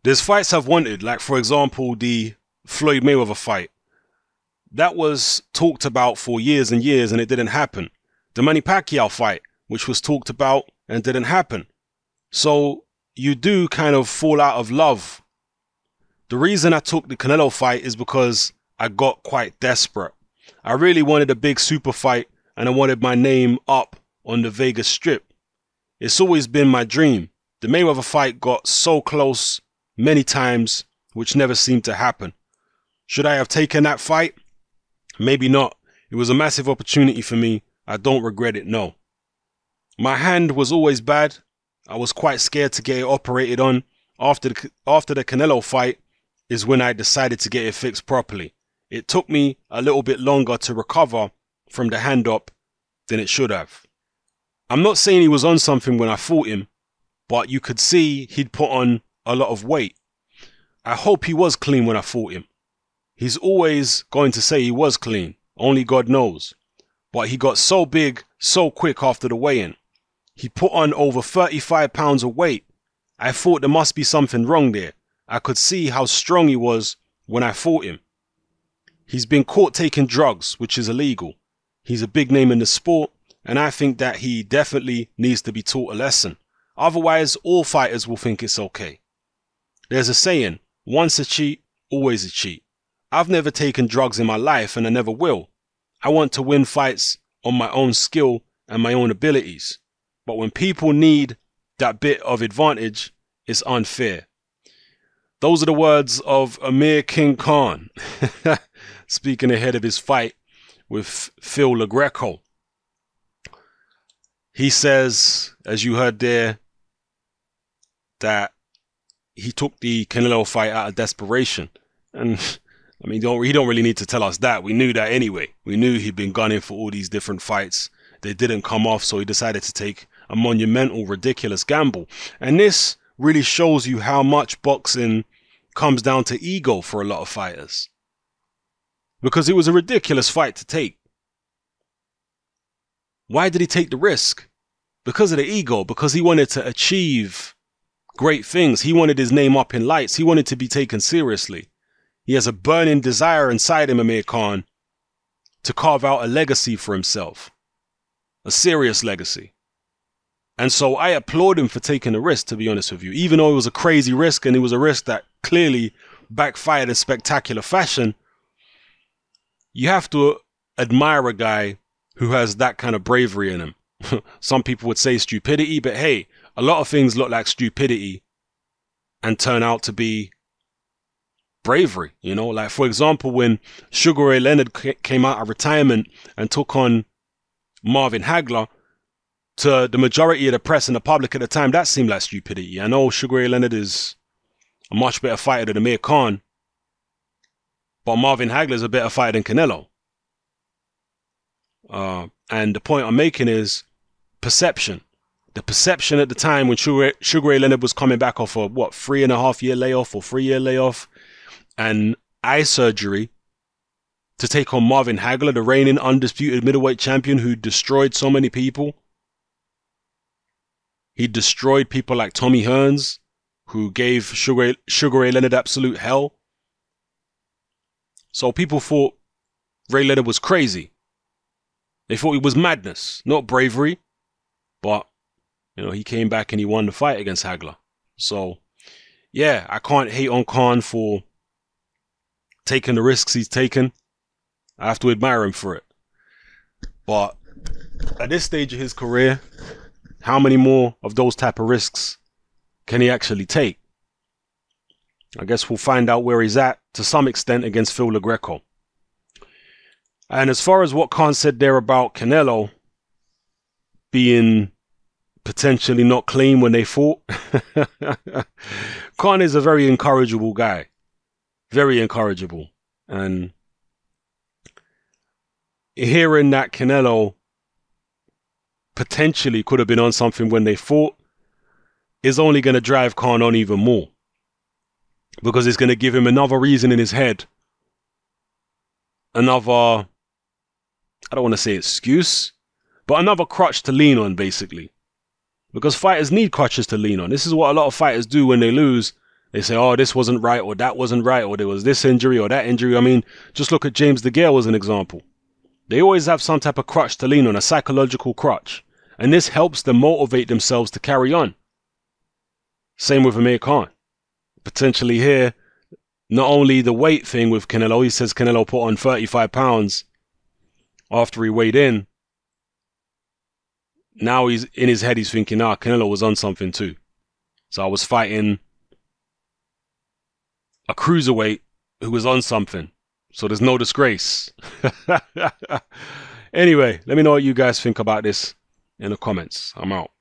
There's fights I've wanted, like for example, the Floyd Mayweather fight. That was talked about for years and years and it didn't happen. The Manny Pacquiao fight, which was talked about and didn't happen. So you do kind of fall out of love. The reason I took the Canelo fight is because I got quite desperate. I really wanted a big super fight and I wanted my name up on the Vegas Strip. It's always been my dream. The Mayweather fight got so close many times, which never seemed to happen. Should I have taken that fight? Maybe not. It was a massive opportunity for me. I don't regret it, no. My hand was always bad. I was quite scared to get it operated on. After the Canelo fight is when I decided to get it fixed properly. It took me a little bit longer to recover from the hand up than it should have. I'm not saying he was on something when I fought him, but you could see he'd put on a lot of weight. I hope he was clean when I fought him. He's always going to say he was clean. Only God knows. But he got so big so quick after the weigh-in. He put on over 35 pounds of weight. I thought there must be something wrong there. I could see how strong he was when I fought him. He's been caught taking drugs, which is illegal. He's a big name in the sport, and I think that he definitely needs to be taught a lesson. Otherwise, all fighters will think it's okay. There's a saying, once a cheat, always a cheat. I've never taken drugs in my life and I never will. I want to win fights on my own skill and my own abilities. But when people need that bit of advantage, it's unfair. Those are the words of Amir King Khan, speaking ahead of his fight with Phil LaGreco. He says, as you heard there, that he took the Canelo fight out of desperation. And I mean, he don't really need to tell us that. We knew that anyway. We knew he'd been gunning for all these different fights. They didn't come off, so he decided to take a monumental, ridiculous gamble. And this really shows you how much boxing comes down to ego for a lot of fighters. Because it was a ridiculous fight to take. Why did he take the risk? Because of the ego, because he wanted to achieve great things. He wanted his name up in lights. He wanted to be taken seriously. He has a burning desire inside him, Amir Khan, to carve out a legacy for himself. A serious legacy. And so I applaud him for taking the risk, to be honest with you. Even though it was a crazy risk and it was a risk that clearly backfired in spectacular fashion, you have to admire a guy who has that kind of bravery in him. Some people would say stupidity, but hey, a lot of things look like stupidity and turn out to be bravery, you know? Like, for example, when Sugar Ray Leonard came out of retirement and took on Marvin Hagler, to the majority of the press and the public at the time, that seemed like stupidity. I know Sugar Ray Leonard is a much better fighter than Amir Khan, but Marvin Hagler is a better fighter than Canelo. And the point I'm making is perception. The perception at the time when Sugar Ray Leonard was coming back off a, 3.5-year layoff or 3-year layoff and eye surgery to take on Marvin Hagler, the reigning undisputed middleweight champion who destroyed so many people. He destroyed people like Tommy Hearns, who gave Sugar Ray Leonard absolute hell. So people thought Ray Leonard was crazy. They thought it was madness, not bravery. But, you know, he came back and he won the fight against Hagler. So, yeah, I can't hate on Khan for taking the risks he's taken. I have to admire him for it. But at this stage of his career, how many more of those type of risks can he actually take? I guess we'll find out where he's at to some extent against Phil LaGreco. And as far as what Khan said there about Canelo being potentially not clean when they fought, Khan is a very incorrigible guy. Very incorrigible. And hearing that Canelo potentially could have been on something when they fought is only going to drive Khan on even more. Because it's going to give him another reason in his head. Another, I don't want to say excuse, but another crutch to lean on, basically. Because fighters need crutches to lean on. This is what a lot of fighters do when they lose. They say, oh, this wasn't right, or that wasn't right, or there was this injury or that injury. I mean, just look at James DeGale as an example. They always have some type of crutch to lean on, a psychological crutch. And this helps them motivate themselves to carry on. Same with Amir Khan. Potentially here, not only the weight thing with Canelo, he says Canelo put on 35 pounds after he weighed in. Now he's in his head, he's thinking, Canelo was on something too. So I was fighting a cruiserweight who was on something. So there's no disgrace. Anyway, let me know what you guys think about this in the comments. I'm out.